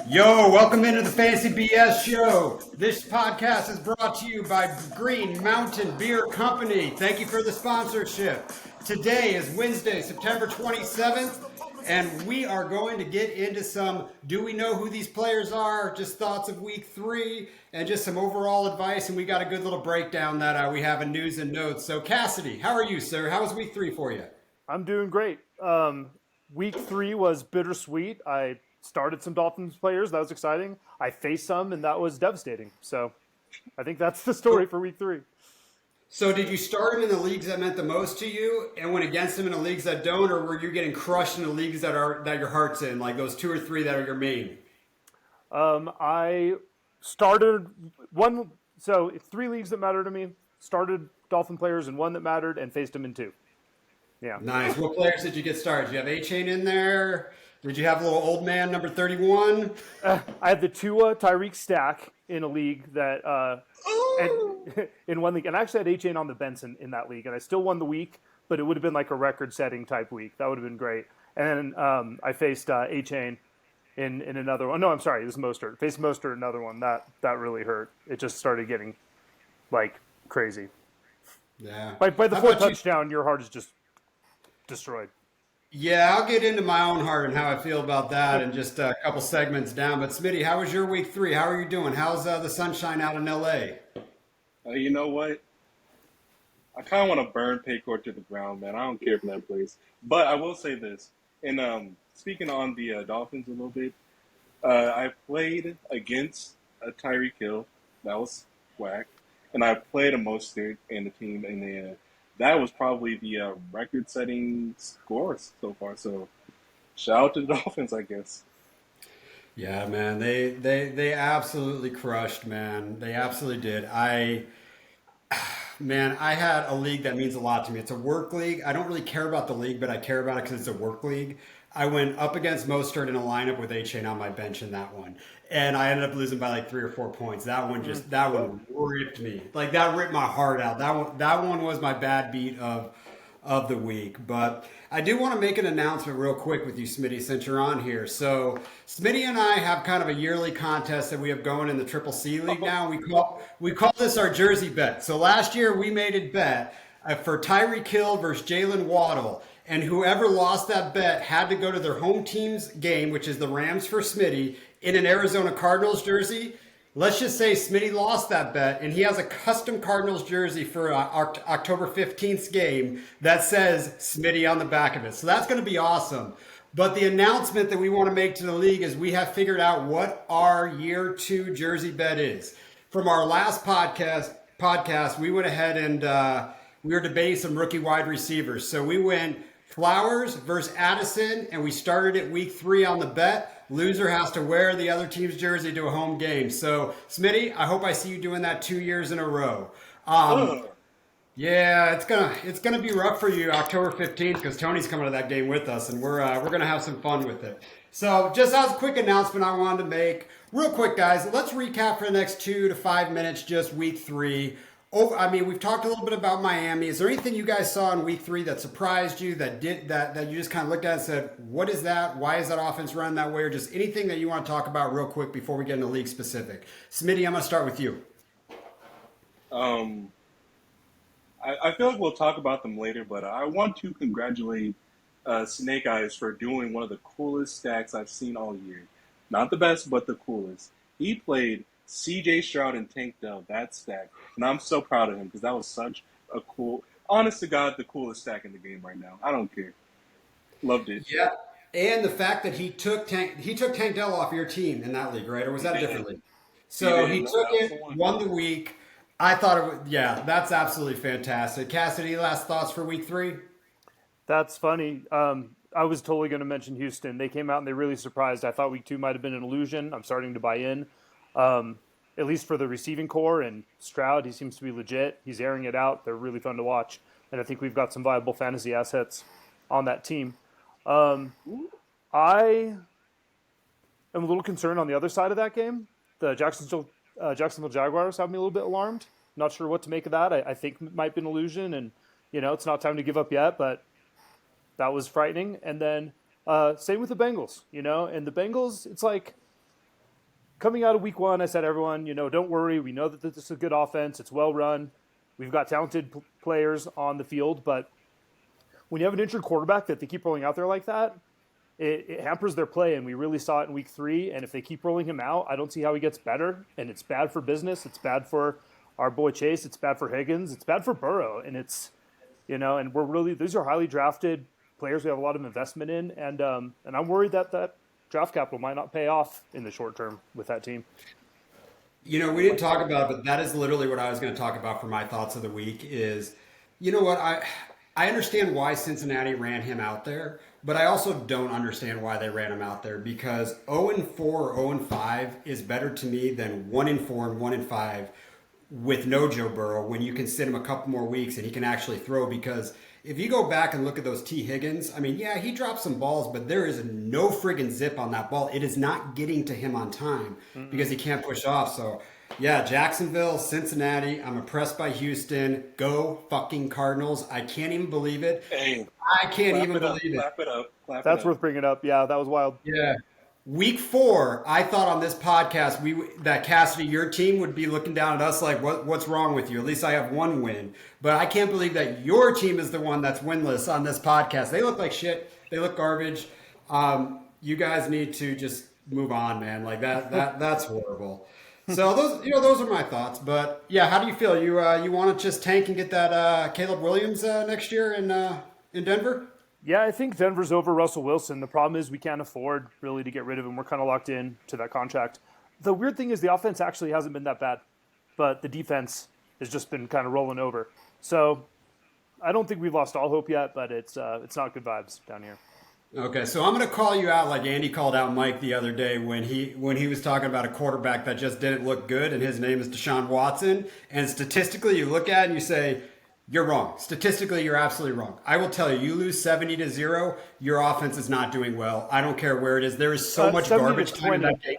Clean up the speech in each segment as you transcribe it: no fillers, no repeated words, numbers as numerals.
Yo, welcome into the Fantasy BS Show. This podcast is brought to you by Green Mountain Beer Company. Thank you for the sponsorship. Today is Wednesday, September 27th, and we are going to get into some do we know who these players are, just thoughts of week 3, and just some overall advice. And we got a good little breakdown that we have in news and notes. So, Cassidy, how are you, sir? How was week 3 for you? I'm doing great. Week 3 was bittersweet. I started some Dolphins players. That was exciting. I faced some, and that was devastating. So I think that's the story for week 3. So did you start him in the leagues that meant the most to you and went against him in the leagues that don't, or were you getting crushed in the leagues that your heart's in, like those 2 or 3 that are your main? I started one, so 3 leagues that matter to me. Started Dolphin players in 1 that mattered and faced them in 2. Yeah. Nice. What players did you get started? Did you have A-Chain in there? Did you have a little old man number 31? I had the Tua Tyreek stack in a league that and, in one league, and I actually had A-Chain on the Benson in that league, and I still won the week, but it would have been like a record-setting type week. That would have been great. And then I faced A-Chain in another one. No, I'm sorry, it was Mostert. Faced Mostert, another one that really hurt. It just started getting like crazy. Yeah. By the 4th touchdown, your heart is just destroyed. Yeah, I'll get into my own heart and how I feel about that in just a couple segments down. But Smitty, how was your week 3? How are you doing? How's the sunshine out in LA? You know what? I kind of want to burn Paycor to the ground, man. I don't care for that place. But I will say this. And speaking on the Dolphins a little bit, I played against Tyreek Hill. That was whack. And I played a Mostert and the team, and that was probably the record-setting score so far. So shout out to the Dolphins, I guess. Yeah, man, they absolutely crushed, man. They absolutely did. I had a league that means a lot to me. It's a work league. I don't really care about the league, but I care about it because it's a work league. I went up against Mostert in a lineup with A-Chain on my bench in that one. And I ended up losing by like 3 or 4 points. That one ripped me. Like that ripped my heart out. That one was my bad beat of the week. But I do want to make an announcement real quick with you, Smitty, since you're on here. So Smitty and I have kind of a yearly contest that we have going in the Triple C League now. We call this our Jersey bet. So last year we made a bet for Tyreek Hill versus Jalen Waddle. And whoever lost that bet had to go to their home team's game, which is the Rams for Smitty, in an Arizona Cardinals jersey. Let's just say Smitty lost that bet, and he has a custom Cardinals jersey for October 15th's game that says Smitty on the back of it. So that's going to be awesome. But the announcement that we want to make to the league is we have figured out what our year 2 jersey bet is. From our last podcast, we went ahead and we were debating some rookie wide receivers. So we went Flowers versus Addison, and we started at week 3 on the bet. Loser has to wear the other team's jersey to a home game. So, Smitty, I hope I see you doing that 2 years in a row. Yeah, it's gonna be rough for you October 15th because Tony's coming to that game with us, and we're gonna have some fun with it. So, just as a quick announcement, I wanted to make real quick, guys. Let's recap for the next 2 to 5 minutes, just week 3. We've talked a little bit about Miami. Is there anything you guys saw in week 3 that surprised you, that you just kind of looked at and said, what is that? Why is that offense run that way? Or just anything that you want to talk about real quick before we get into league specific? Smitty, I'm going to start with you. I feel like we'll talk about them later, but I want to congratulate Snake Eyes for doing one of the coolest stacks I've seen all year. Not the best, but the coolest. He played CJ Stroud and Tank Dell, that stack. And I'm so proud of him because that was such a cool, honest to God, the coolest stack in the game right now. I don't care. Loved it. Yeah. And the fact that he took Tank Dell off your team in that league, right? Or was that a different league? So he took it, won the week. I thought it was, yeah, that's absolutely fantastic. Cassidy, last thoughts for week 3? That's funny. I was totally going to mention Houston. They came out and they really surprised. I thought week 2 might have been an illusion. I'm starting to buy in. At least for the receiving core, and Stroud, he seems to be legit. He's airing it out. They're really fun to watch, and I think we've got some viable fantasy assets on that team. I am a little concerned on the other side of that game. The Jacksonville Jaguars have me a little bit alarmed. Not sure what to make of that. I think it might be an illusion, and it's not time to give up yet, but that was frightening. And then same with the Bengals, and the Bengals, it's like coming out of week one, I said, everyone, don't worry. We know that this is a good offense. It's well run. We've got talented players on the field, but when you have an injured quarterback that they keep rolling out there like that, it hampers their play, and we really saw it in week 3. And if they keep rolling him out, I don't see how he gets better. And it's bad for business. It's bad for our boy Chase. It's bad for Higgins. It's bad for Burrow. And it's, and these are highly drafted players we have a lot of investment in. And I'm worried that draft capital might not pay off in the short term with that team. We didn't talk about it, but that is literally what I was going to talk about for my thoughts of the week is, you know what, I understand why Cincinnati ran him out there, but I also don't understand why they ran him out there because 0-4 or 0-5 is better to me than 1-4 and 1-5 with no Joe Burrow when you can sit him a couple more weeks and he can actually throw. Because if you go back and look at those T. Higgins, I mean, yeah, he dropped some balls, but there is no friggin' zip on that ball. It is not getting to him on time because he can't push off. So, yeah, Jacksonville, Cincinnati. I'm impressed by Houston. Go fucking Cardinals. I can't even believe it. Hey, I can't even believe it. Clap it up. That's worth bringing up. Yeah, that was wild. Yeah. Week 4, I thought on this podcast that Cassidy, your team would be looking down at us like, what's wrong with you? At least I have one win. But I can't believe that your team is the one that's winless on this podcast. They look like shit. They look garbage. You guys need to just move on, man. Like that's horrible. So those are my thoughts. But yeah, how do you feel? You want to just tank and get that Caleb Williams next year in Denver? Yeah, I think Denver's over Russell Wilson. The problem is we can't afford really to get rid of him. We're kind of locked in to that contract. The weird thing is the offense actually hasn't been that bad, but the defense has just been kind of rolling over. So I don't think we've lost all hope yet, but it's not good vibes down here. Okay, so I'm going to call you out like Andy called out Mike the other day when he was talking about a quarterback that just didn't look good, and his name is Deshaun Watson. And statistically, you look at it and you say, you're wrong. Statistically, you're absolutely wrong. I will tell you, you lose 70-0, your offense is not doing well. I don't care where it is. There is so much garbage time in that game.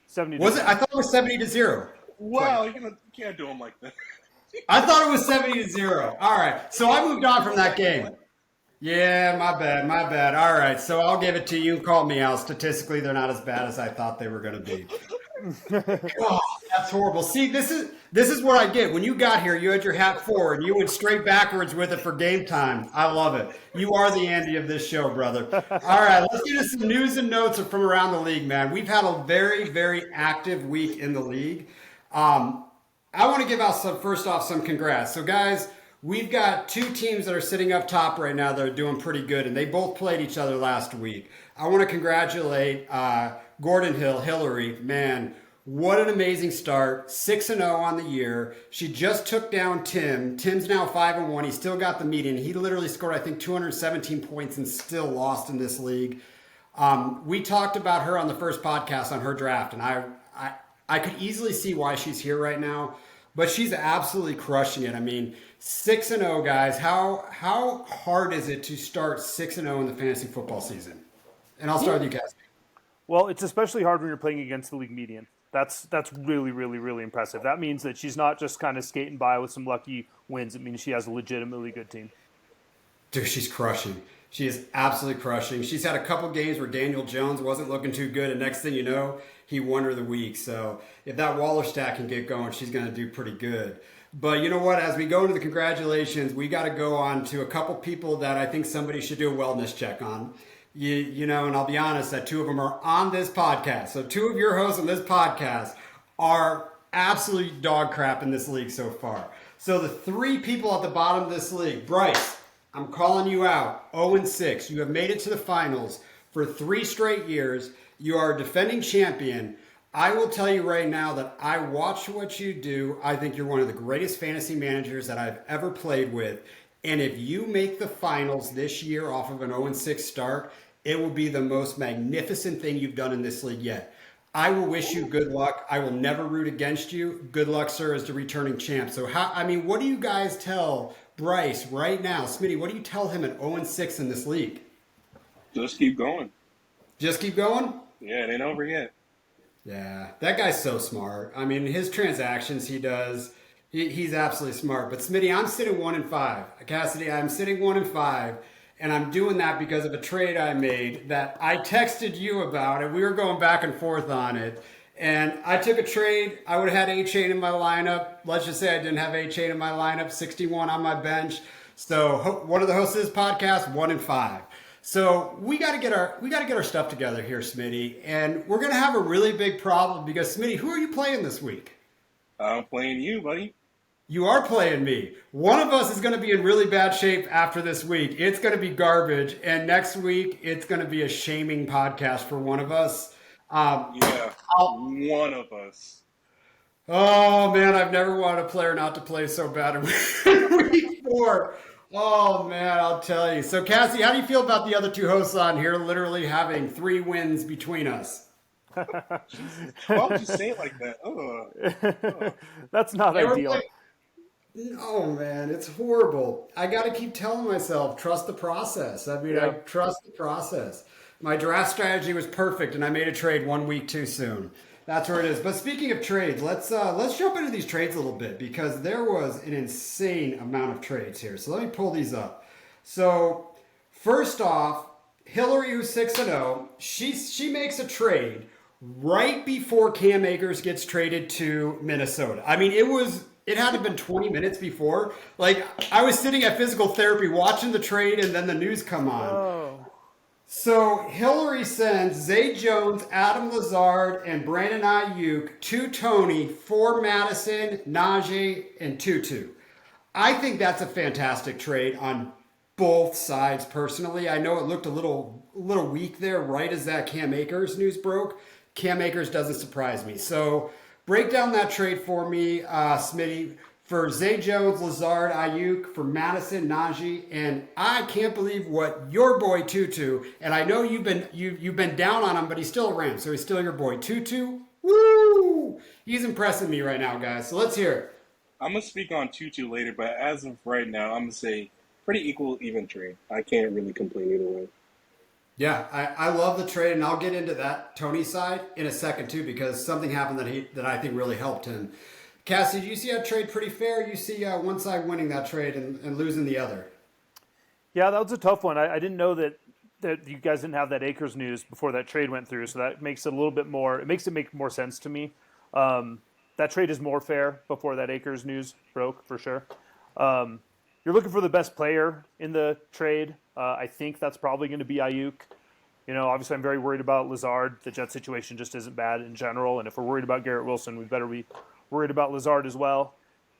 70 Was it? I thought it was 70-0. Wow, you can't do them like that. I thought it was 70-0. All right, so I moved on from that game. Yeah, my bad. All right, so I'll give it to you. Call me out. Statistically, they're not as bad as I thought they were going to be. Oh, that's horrible. See, this is what I get. When you got here, you had your hat forward. You went straight backwards with it for game time. I love it. You are the Andy of this show, brother. All right, let's get into some news and notes from around the league, man. We've had a very, very active week in the league. I want to give out some congrats. So, guys, we've got 2 teams that are sitting up top right now that are doing pretty good, and they both played each other last week. I want to congratulate Gordon Hillary. Man, what an amazing start. 6-0 on the year. She just took down Tim. Tim's now 5-1. He still got the median. He literally scored, I think, 217 points and still lost in this league. We talked about her on the first podcast on her draft, and I could easily see why she's here right now. But she's absolutely crushing it. I mean, 6-0, guys. How hard is it to start 6-0 in the fantasy football season? And I'll start with you guys. Well, it's especially hard when you're playing against the league median. That's really, really, really impressive. That means that she's not just kind of skating by with some lucky wins. It means she has a legitimately good team. Dude, she's crushing. She is absolutely crushing. She's had a couple games where Daniel Jones wasn't looking too good, and next thing you know, he won her the week. So if that Waller stack can get going, she's going to do pretty good. But you know what? As we go into the congratulations, we got to go on to a couple people that I think somebody should do a wellness check on. And I'll be honest, that 2 of them are on this podcast. So 2 of your hosts on this podcast are absolute dog crap in this league so far. So the 3 people at the bottom of this league, Bryce, I'm calling you out. 0-6. You have made it to the finals for 3 straight years. You are a defending champion. I will tell you right now that I watch what you do. I think you're one of the greatest fantasy managers that I've ever played with. And if you make the finals this year off of an 0-6 start, it will be the most magnificent thing you've done in this league yet. I will wish you good luck. I will never root against you. Good luck, sir, as the returning champ. So, what do you guys tell Bryce right now? Smitty, what do you tell him at 0-6 in this league? Just keep going. Just keep going? Yeah, it ain't over yet. Yeah, that guy's so smart. I mean, his transactions he does, he's absolutely smart. But Smitty, I'm sitting 1-5. Cassidy, I'm sitting 1-5. And I'm doing that because of a trade I made that I texted you about, and we were going back and forth on it. And I took a trade. I would have had A-Chain in my lineup. Let's just say I didn't have A-Chain in my lineup. 61 on my bench. So one of the hosts of this podcast, 1-5. So we got to get our stuff together here, Smitty. And we're gonna have a really big problem because Smitty, who are you playing this week? I'm playing you, buddy. You are playing me. One of us is going to be in really bad shape after this week. It's going to be garbage. And next week, it's going to be a shaming podcast for one of us. Yeah, I'll- one of us. oh, man, I've never wanted a player not to play so bad in week 4. Oh, man, I'll tell you. So, Cassie, how do you feel about the other two hosts on here literally having 3 wins between us? Why would you say it like that? Ugh. That's not They were ideal. playing- Oh man, it's horrible. I got to keep telling myself, trust the process. I mean, I Yeah. trust the process. My draft strategy was perfect, and I made a trade 1 week too soon. That's where it is. But speaking of trades, let's jump into these trades a little bit because there was an insane amount of trades here. So let me pull these up. So first off, Hillary, who's 6-0, she makes a trade right before Cam Akers gets traded to Minnesota. I mean, it had to have been 20 minutes before. Like, I was sitting at physical therapy watching the trade, and then the news come on. Oh, So Hillary sends Zay Jones, Adam Lazard, and Brandon Ayuk to Tony for Madison, Najee, and Tutu. I think that's a fantastic trade on both sides. Personally, I know it looked a little weak there right as that Cam Akers news broke. Cam Akers doesn't surprise me. So break down that trade for me, Smitty, for Zay Jones, Lazard, Ayuk, for Madison, Najee, and I can't believe what your boy Tutu. And I know you've been down on him, but he's still a Ram, so he's still your boy Tutu. Woo! He's impressing me right now, guys. So let's hear it. I'm gonna speak on Tutu later, but as of right now, I'm gonna say pretty equal, even trade. I can't really complain either way. Yeah, I love the trade, and I'll get into that Tony side in a second too, because something happened that I think really helped him. Cassie, do you see that trade pretty fair? You see one side winning that trade and losing the other. yeah, that was a tough one. I didn't know that you guys didn't have that Akers news before that trade went through, so that makes it a little bit more. It makes it make more sense to me. That trade is more fair before that Akers news broke for sure. You're looking for the best player in the trade. I think that's probably going to be Ayuk. You know, obviously I'm very worried about Lazard. The Jet situation just isn't bad in general, and if we're worried about Garrett Wilson, we better be worried about Lazard as well.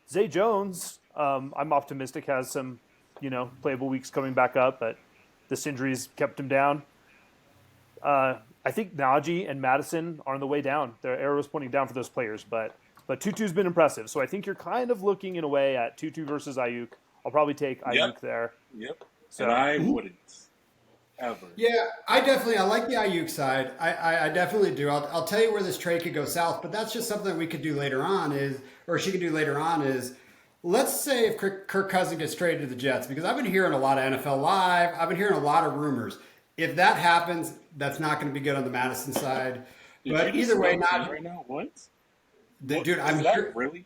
Zay Jones, I'm optimistic has some, playable weeks coming back up, but this injury's kept him down. I think Najee and Madison are on the way down. Their arrow's pointing down for those players, but Tutu's been impressive. So I think you're kind of looking in a way at Tutu versus Ayuk. I'll probably take Ayuk Yep. there. Yep. So- And I wouldn't ever. Yeah, I like the Ayuk side. I definitely do. I'll tell you where this trade could go south, but that's just something that we could do later on she could do later on is, let's say if Kirk Cousins gets traded to the Jets, because I've been hearing a lot of NFL Live, I've been hearing a lot of rumors. If that happens, that's not going to be good on the Madison side. Did But you just either way, spell not T right now. What? dude. I'm Is that here. really?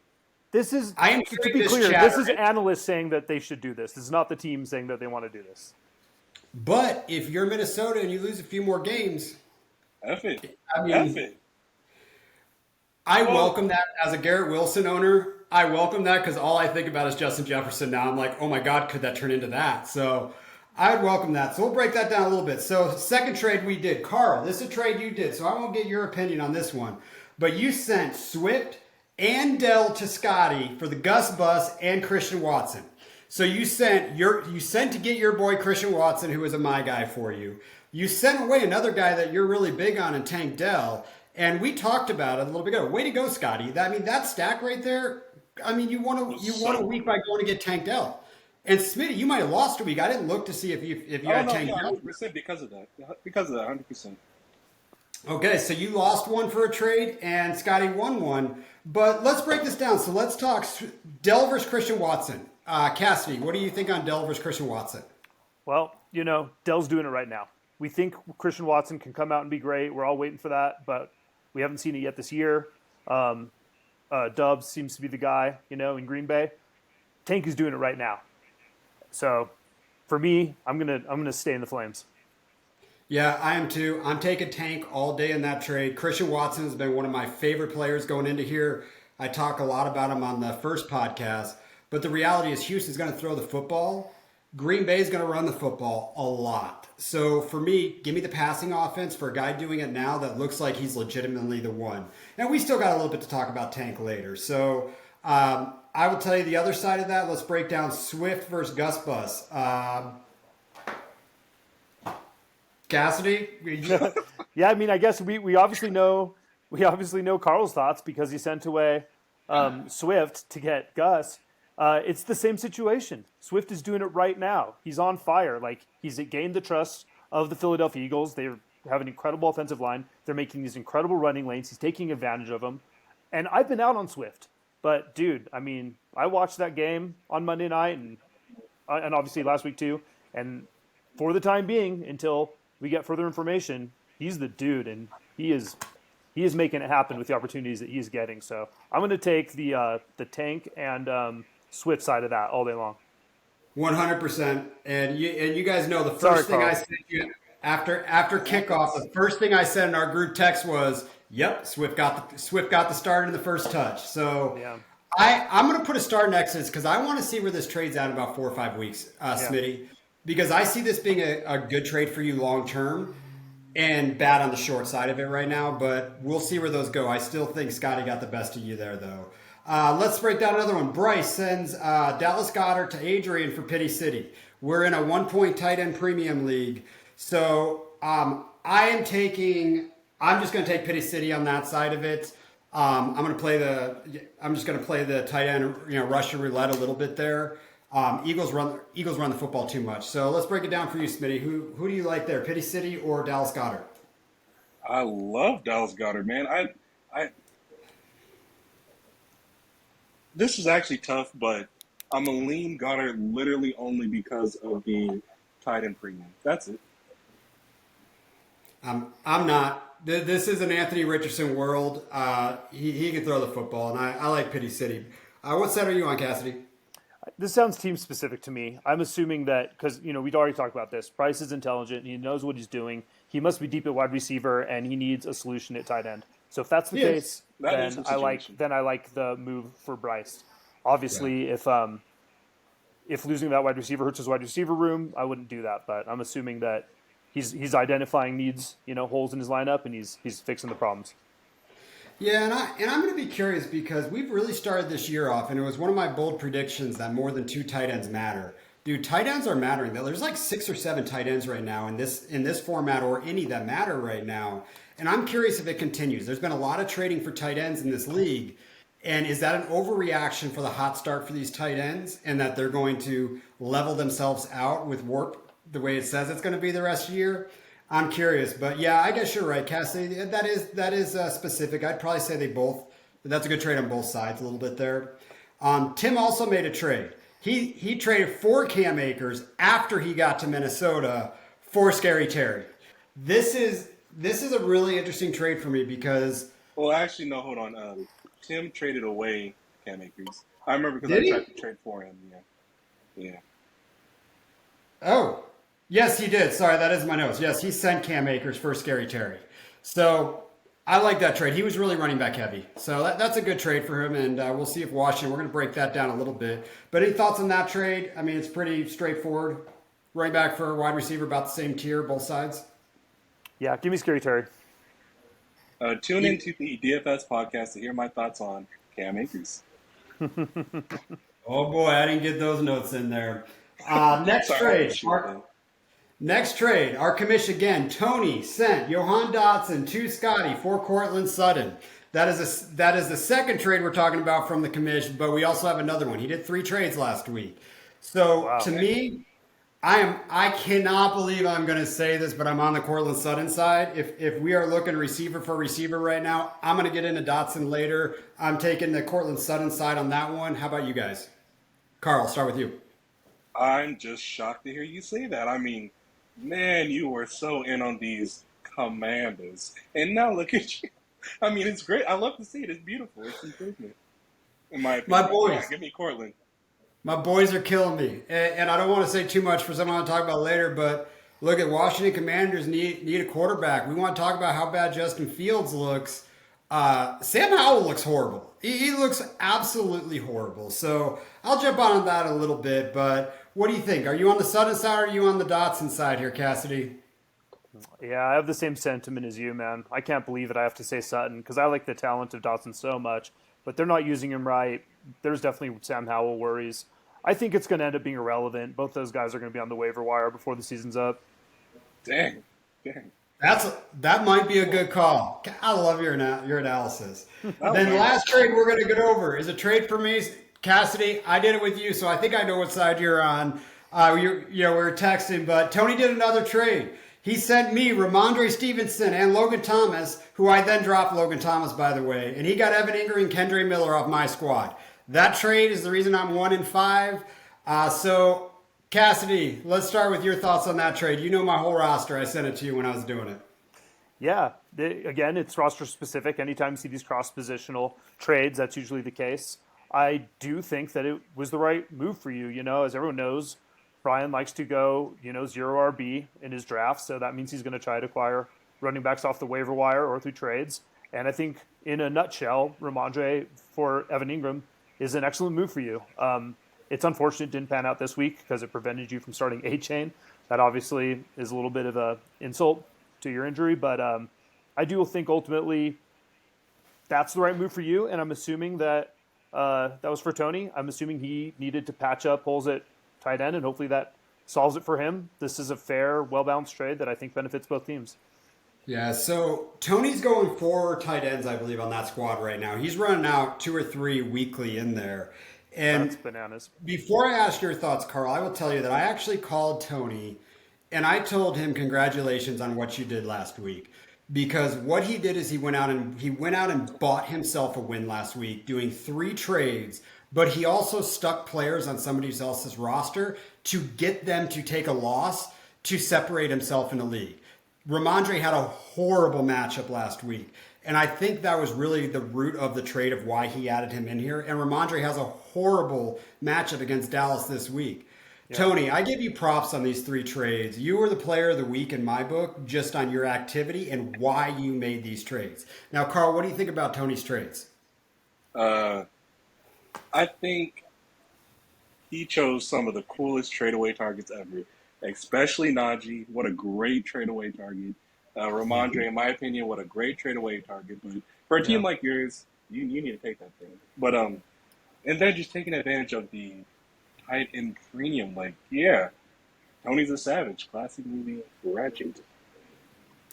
This is, I am to hearing be this clear, chatter. this is analysts saying that they should do this. This is not the team saying that they want to do this. But if you're Minnesota and you lose a few more games, F it. I mean, F it. I Well- welcome that as a Garrett Wilson owner. I welcome that because all I think about is Justin Jefferson now. I'm like, oh my God, could that turn into that? So I'd welcome that. So we'll break that down a little bit. So second trade we did. Carl, this is a trade you did. So I won't get your opinion on this one. But you sent Swift and Dell to Scotty for the Gus Bus and Christian Watson. So you sent to get your boy Christian Watson, who was a my guy for you. You sent away another guy that you're really big on in Tank Dell. And we talked about it a little bit ago. Way to go, Scotty. That stack right there. I mean, you won a week by going to get Tank Dell. And Smitty, you might have lost a week. I didn't look to see if you Oh had no, Tank yeah, Dell. 100% because of that. Because of that, 100%. Okay, so you lost one for a trade, and Scotty won one. But let's break this down. So let's talk Dell versus Christian Watson. Cassidy, what do you think on Dell versus Christian Watson? Well, Dell's doing it right now. We think Christian Watson can come out and be great. We're all waiting for that, but we haven't seen it yet this year. Dubs seems to be the guy, in Green Bay. Tank is doing it right now. So, for me, I'm gonna stay in the Flames. Yeah, I am too. I'm taking Tank all day in that trade. Christian Watson has been one of my favorite players going into here. I talk a lot about him on the first podcast, but the reality is Houston's going to throw the football. Green Bay is going to run the football a lot. So for me, give me the passing offense for a guy doing it now that looks like he's legitimately the one. Now, we still got a little bit to talk about Tank later. So I will tell you the other side of that. Let's break down Swift versus Gus Bus. Cassidy? Yeah, I mean, I guess we obviously know Carl's thoughts because he sent away Swift to get Gus. It's the same situation. Swift is doing it right now. He's on fire. Like, he's gained the trust of the Philadelphia Eagles. They have an incredible offensive line. They're making these incredible running lanes. He's taking advantage of them. And I've been out on Swift. But, dude, I mean, I watched that game on Monday night and obviously last week too. And for the time being, until we get further information, he's the dude, and he is making it happen with the opportunities that he's getting. So I'm going to take the Tank and Swift side of that all day long. 100%. And you guys know the first thing I sent you after kickoff, the first thing I said in our group text was, "Yep, Swift got the start in the first touch." So Yeah. I'm going to put a star next to this because I want to see where this trades out in about 4 or 5 weeks, Smitty, because I see this being a good trade for you long term and bad on the short side of it right now. But we'll see where those go. I still think Scotty got the best of you there, though. Let's break down another one. Bryce sends Dallas Goedert to Adrian for Pity City. We're in a 1-point tight end premium league. So I'm just going to take Pity City on that side of it. I'm just going to play the tight end, Russian roulette a little bit there. Eagles run the football too much. So let's break it down for you, Smitty. Who do you like there, Pity City or Dallas Goedert? I love Dallas Goedert, man. I this is actually tough, but I'm a lean Goddard literally only because of the tight end premium. That's it. I'm not. This is an Anthony Richardson world. He can throw the football, and I like Pity City. What side are you on, Cassidy? This sounds team specific to me. I'm assuming that because we'd already talked about this. Price is intelligent. He knows what he's doing. He must be deep at wide receiver, and he needs a solution at tight end. So if that's the case, then I like the move for Bryce. Obviously, if losing that wide receiver hurts his wide receiver room, I wouldn't do that. But I'm assuming that he's identifying needs, holes in his lineup, and he's fixing the problems. Yeah, and I'm going to be curious because we've really started this year off, and it was one of my bold predictions that more than 2 tight ends matter. Dude, tight ends are mattering. There's like 6 or 7 tight ends right now in this format, or any that matter right now. And I'm curious if it continues. There's been a lot of trading for tight ends in this league. And is that an overreaction for the hot start for these tight ends, and that they're going to level themselves out with warp the way it says it's going to be the rest of the year? I'm curious, but yeah, I guess you're right, Cassie. That is specific. I'd probably say they both. That's a good trade on both sides, a little bit there. Tim also made a trade. He traded for Cam Akers after he got to Minnesota for Scary Terry. This is a really interesting trade for me because. Well, actually, no. Hold on. Tim traded away Cam Akers. I remember because I tried to trade for him. Yeah. Oh. Yes, he did. Sorry, that is my notes. Yes, he sent Cam Akers for Scary Terry. So I like that trade. He was really running back heavy. So that's a good trade for him, and we'll see if Washington, we're going to break that down a little bit. But any thoughts on that trade? I mean, it's pretty straightforward. Running back for wide receiver, about the same tier, both sides. Yeah, give me Scary Terry. Tune into the DFS podcast to hear my thoughts on Cam Akers. Oh, boy, I didn't get those notes in there. Next trade. Next trade, our commish again. Tony sent Johan Dotson to Scotty for Cortland Sutton. That is the second trade we're talking about from the commish, but we also have another one. He did 3 trades last week. So to me, I cannot believe I'm going to say this, but I'm on the Cortland Sutton side. If we are looking receiver for receiver right now, I'm going to get into Dotson later. I'm taking the Cortland Sutton side on that one. How about you guys? Carl, start with you. I'm just shocked to hear you say that. I mean, man, you were so in on these Commanders. And now look at you. I mean, it's great. I love to see it. It's beautiful. It's improvement. In my opinion. My boys. Yeah, give me Cortland. My boys are killing me. And I don't want to say too much for someone to talk about later, but Look at Washington Commanders need a quarterback. We want to talk about how bad Justin Fields looks. Sam Howell looks horrible. He looks absolutely horrible. So I'll jump on that a little bit. But what do you think? Are you on the Sutton side or are you on the Dotson side here, Cassidy? Yeah, I have the same sentiment as you, man. I can't believe it. I have to say Sutton because I like the talent of Dotson so much, but they're not using him right. There's definitely Sam Howell worries. I think it's going to end up being irrelevant. Both those guys are going to be on the waiver wire before the season's up. Dang. That might be a good call. I love your analysis. Then the last trade we're going to get over is a trade for me, Cassidy. I did it with you, so I think I know what side you're on. We're texting, but Tony did another trade. He sent me Ramondre Stevenson and Logan Thomas, who I then dropped Logan Thomas, by the way, and he got Evan Ingram and Kendre Miller off my squad. That trade is the reason I'm 1-5. So Cassidy, let's start with your thoughts on that trade. You know my whole roster. I sent it to you when I was doing it. Yeah, again, it's roster specific. Anytime you see these cross-positional trades, that's usually the case. I do think that it was the right move for you. As everyone knows, Brian likes to go, 0 RB in his draft, so that means he's going to try to acquire running backs off the waiver wire or through trades. And I think, in a nutshell, Ramondre for Evan Ingram is an excellent move for you. It's unfortunate it didn't pan out this week because it prevented you from starting A-Chain. That obviously is a little bit of an insult to your injury, but I do think ultimately that's the right move for you, and I'm assuming that that was for Tony. I'm assuming he needed to patch up holes at tight end, and hopefully that solves it for him. This is a fair, well-balanced trade that I think benefits both teams. Yeah, so Tony's going 4 tight ends, I believe, on that squad right now. He's running out 2 or 3 weekly in there. And that's bananas. Before I ask your thoughts, Carl, I will tell you that I actually called Tony and I told him congratulations on what you did last week. Because what he did is he went out and bought himself a win last week, doing 3 trades, but he also stuck players on somebody else's roster to get them to take a loss to separate himself in the league. Ramondre had a horrible matchup last week. And I think that was really the root of the trade of why he added him in here. And Ramondre has a horrible matchup against Dallas this week. Yeah. Tony, I give you props on these 3 trades. You were the player of the week in my book, just on your activity and why you made these trades. Now, Carl, what do you think about Tony's trades? I think he chose some of the coolest tradeaway targets ever, especially Najee. What a great tradeaway target. Ramondre, in my opinion, what a great tradeaway target. But for a team like yours, you need to take that thing. But and then just taking advantage of the tight end premium, Tony's a savage. Classic movie, Ratchet.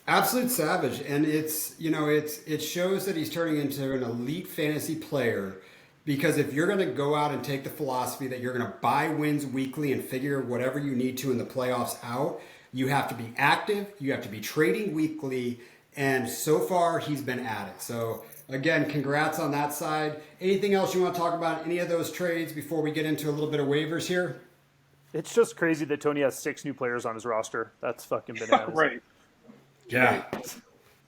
Absolute savage, and it shows that he's turning into an elite fantasy player. Because if you're going to go out and take the philosophy that you're going to buy wins weekly and figure whatever you need to in the playoffs out, you have to be active, you have to be trading weekly, and so far he's been at it. So again, congrats on that side. Anything else you want to talk about any of those trades before we get into a little bit of waivers here? It's just crazy that Tony has 6 new players on his roster. That's fucking bananas. Right. Yeah.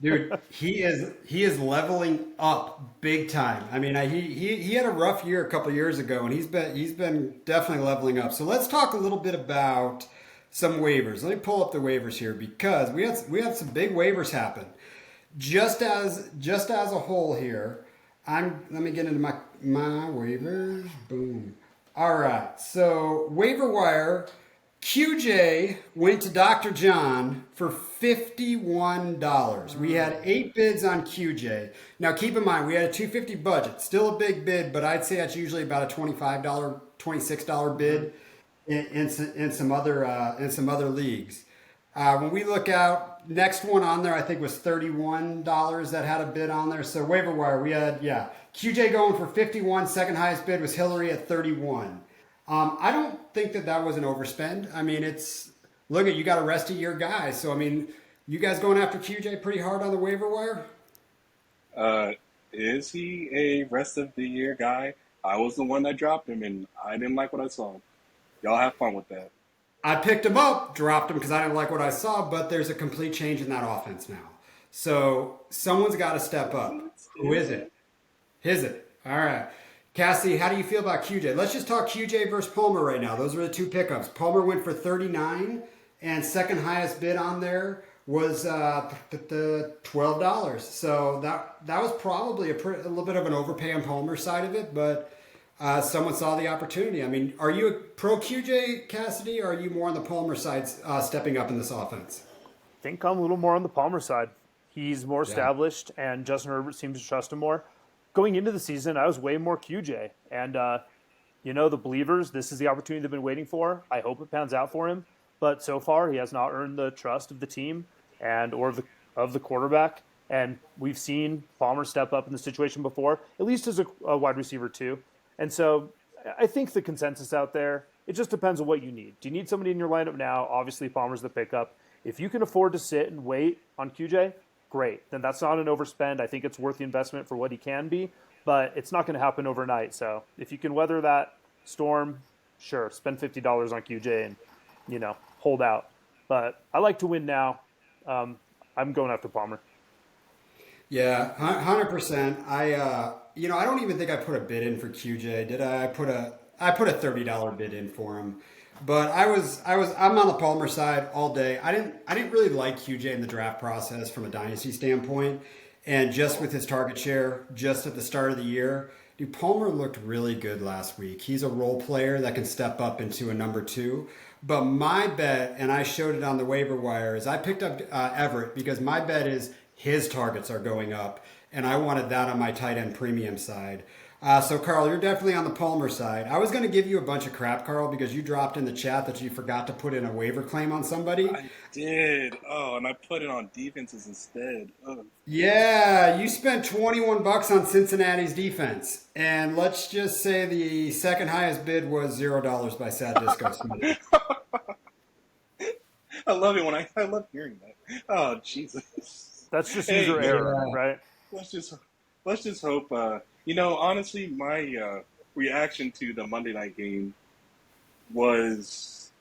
Dude, he is leveling up big time. I mean, he had a rough year a couple years ago, and he's been definitely leveling up. So let's talk a little bit about some waivers. Let me pull up the waivers here because we had some big waivers happen. Just as a whole here, let me get into my waivers. Boom. All right. So waiver wire, QJ went to Dr. John for $51. We had 8 bids on QJ. Now keep in mind we had a $250 budget, still a big bid, but I'd say that's usually about a $25, $26 bid in some other leagues. When we look out, next one on there I think was $31 that had a bid on there. So waiver wire we had QJ going for 51. Second highest bid was Hillary at 31. I don't think that was an overspend. I mean, look at you got a rest of year guy. So I mean, you guys going after QJ pretty hard on the waiver wire? Is he a rest of the year guy? I was the one that dropped him, and I didn't like what I saw. Y'all have fun with that. I picked him up, dropped him because I didn't like what I saw, but there's a complete change in that offense now. So someone's got to step up. Who is it? Is it? All right. Cassie, how do you feel about QJ? Let's just talk QJ versus Palmer right now. Those are the 2 pickups. Palmer went for 39, and second highest bid on there was the $12. So that was probably a little bit of an overpay on Palmer's side of it, but someone saw the opportunity. I mean, are you a pro QJ, Cassidy, or are you more on the Palmer side, stepping up in this offense? I think I'm a little more on the Palmer side. He's more Yeah. established, and Justin Herbert seems to trust him more. Going into the season, I was way more QJ. And, the believers, this is the opportunity they've been waiting for. I hope it pans out for him. But so far, he has not earned the trust of the team or of the quarterback. And we've seen Palmer step up in the situation before, at least as a wide receiver too. And so I think the consensus out there, it just depends on what you need. Do you need somebody in your lineup now? Obviously, Palmer's the pickup. If you can afford to sit and wait on QJ, great. Then that's not an overspend. I think it's worth the investment for what he can be, but it's not going to happen overnight. So if you can weather that storm, sure, spend $50 on QJ and, hold out. But I like to win now. I'm going after Palmer. Yeah, 100%. I don't even think I put a bid in for QJ. Did I? I put a $30 bid in for him. But I'm on the Palmer side all day. I didn't really like QJ in the draft process from a dynasty standpoint. And just with his target share just at the start of the year, dude, Palmer looked really good last week. He's a role player that can step up into a number 2. But my bet, and I showed it on the waiver wire, is I picked up Everett because my bet is his targets are going up, and I wanted that on my tight end premium side. So, Carl, you're definitely on the Palmer side. I was going to give you a bunch of crap, Carl, because you dropped in the chat that you forgot to put in a waiver claim on somebody. I did. Oh, and I put it on defenses instead. Oh. Yeah, you spent $21 on Cincinnati's defense. And let's just say the second highest bid was $0 by Sad Disco Smith. I love it I love hearing that. Oh, Jesus. That's just Hey, user error, yeah. right? let's just hope. Honestly, my reaction to the Monday night game was,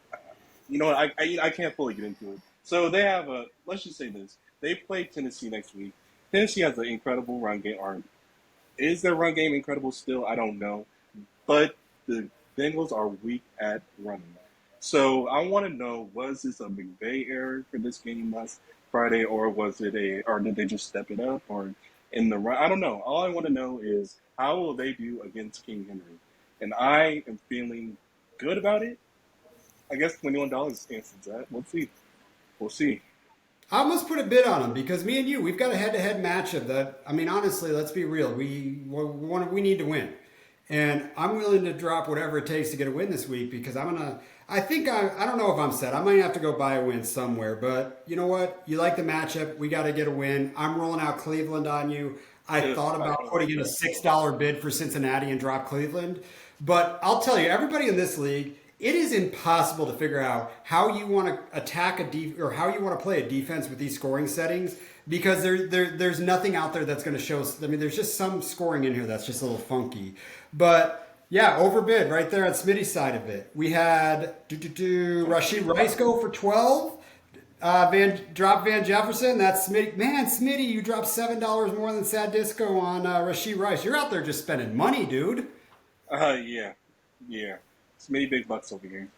I can't fully get into it. So they have let's just say this. They play Tennessee next week. Tennessee has an incredible run game. Or is their run game incredible still? I don't know. But the Bengals are weak at running. So I want to know, was this a McVay error for this game last Friday, or or did they just step it up, or in the run? I don't know. All I want to know is how will they do against King Henry? And I am feeling good about it. I guess $21 answers that. We'll see. I almost put a bid on him because me and you, we've got a head-to-head matchup that, I mean, honestly, let's be real. We need to win. And I'm willing to drop whatever it takes to get a win this week because I don't know if I'm set. I might have to go buy a win somewhere, but you know what? You like the matchup. We got to get a win. I'm rolling out Cleveland on you. I thought about putting in a $6 bid for Cincinnati and drop Cleveland. But I'll tell you, everybody in this league, it is impossible to figure out how you want to attack or how you want to play a defense with these scoring settings because there's nothing out there that's going to show. I mean, there's just some scoring in here that's just a little funky. But yeah, overbid right there on Smitty's side of it. We had Rashid Rice go for 12. Drop Van Jefferson. That's Smitty. Man, Smitty, you dropped $7 more than Sad Disco on Rashid Rice. You're out there just spending money, dude. Yeah. It's many big bucks over here.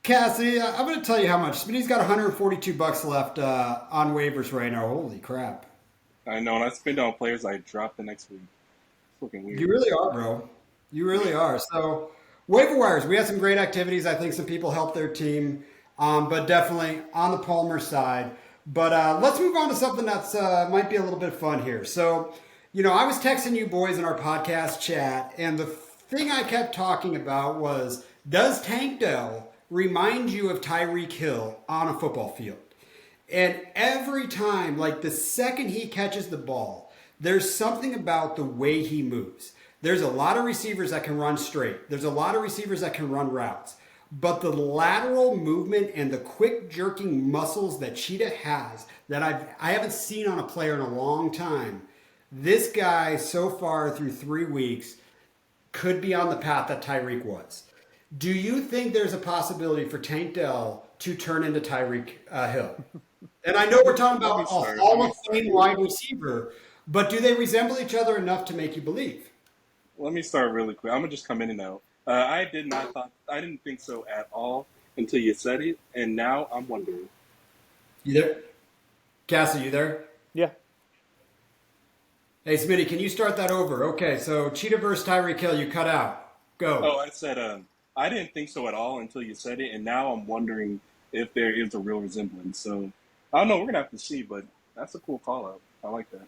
Cassie, I'm going to tell you how much. Smitty's got $142 left on waivers right now. Holy crap. I know, and I spend it on players I drop the next week. It's looking weird. You really are, bro. You really are. So, waiver wires, we had some great activities. I think some people helped their team, but definitely on the Palmer side. But let's move on to something that's might be a little bit fun here. So, I was texting you boys in our podcast chat, and the thing I kept talking about was, does Tank Dell remind you of Tyreek Hill on a football field? And every time, like the second he catches the ball, there's something about the way he moves. There's a lot of receivers that can run straight. There's a lot of receivers that can run routes. But the lateral movement and the quick jerking muscles that Cheetah has that I haven't seen on a player in a long time, this guy so far through 3 weeks could be on the path that Tyreek was. Do you think there's a possibility for Tank Dell to turn into Tyreek Hill? And I know we're talking about a Hall of Fame wide receiver, but do they resemble each other enough to make you believe? Let me start really quick. I'm gonna just come in and out. I didn't think so at all until you said it, and now I'm wondering. You there? Cassie, you there? Yeah. Hey, Smitty, can you start that over? Okay, so Cheetah versus Tyreek Hill, you cut out. Go. Oh, I said I didn't think so at all until you said it, and now I'm wondering if there is a real resemblance. So I don't know. We're gonna have to see, but that's a cool call out. I like that.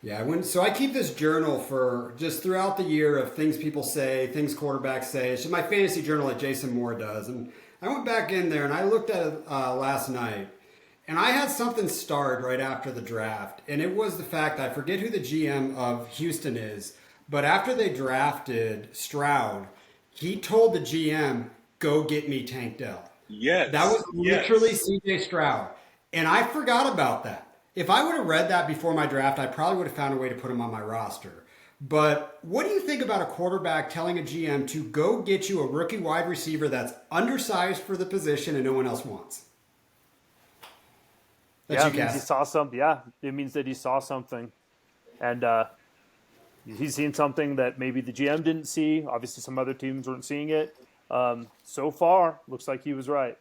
Yeah, so I keep this journal for just throughout the year of things people say, things quarterbacks say. It's just my fantasy journal that Jason Moore does. And I went back in there and I looked at it last night. And I had something starred right after the draft. And it was the fact that I forget who the GM of Houston is. But after they drafted Stroud, he told the GM, go get me Tank Dell. Yes, That was literally yes. CJ Stroud. And I forgot about that. If I would have read that before my draft, I probably would have found a way to put him on my roster. But what do you think about a quarterback telling a GM to go get you a rookie wide receiver that's undersized for the position and no one else wants? That's Yeah, you, it means he Cass. saw some. Yeah, it means that he saw something, and he's seen something that maybe the GM didn't see. Obviously, some other teams weren't seeing it. So far, looks like he was right.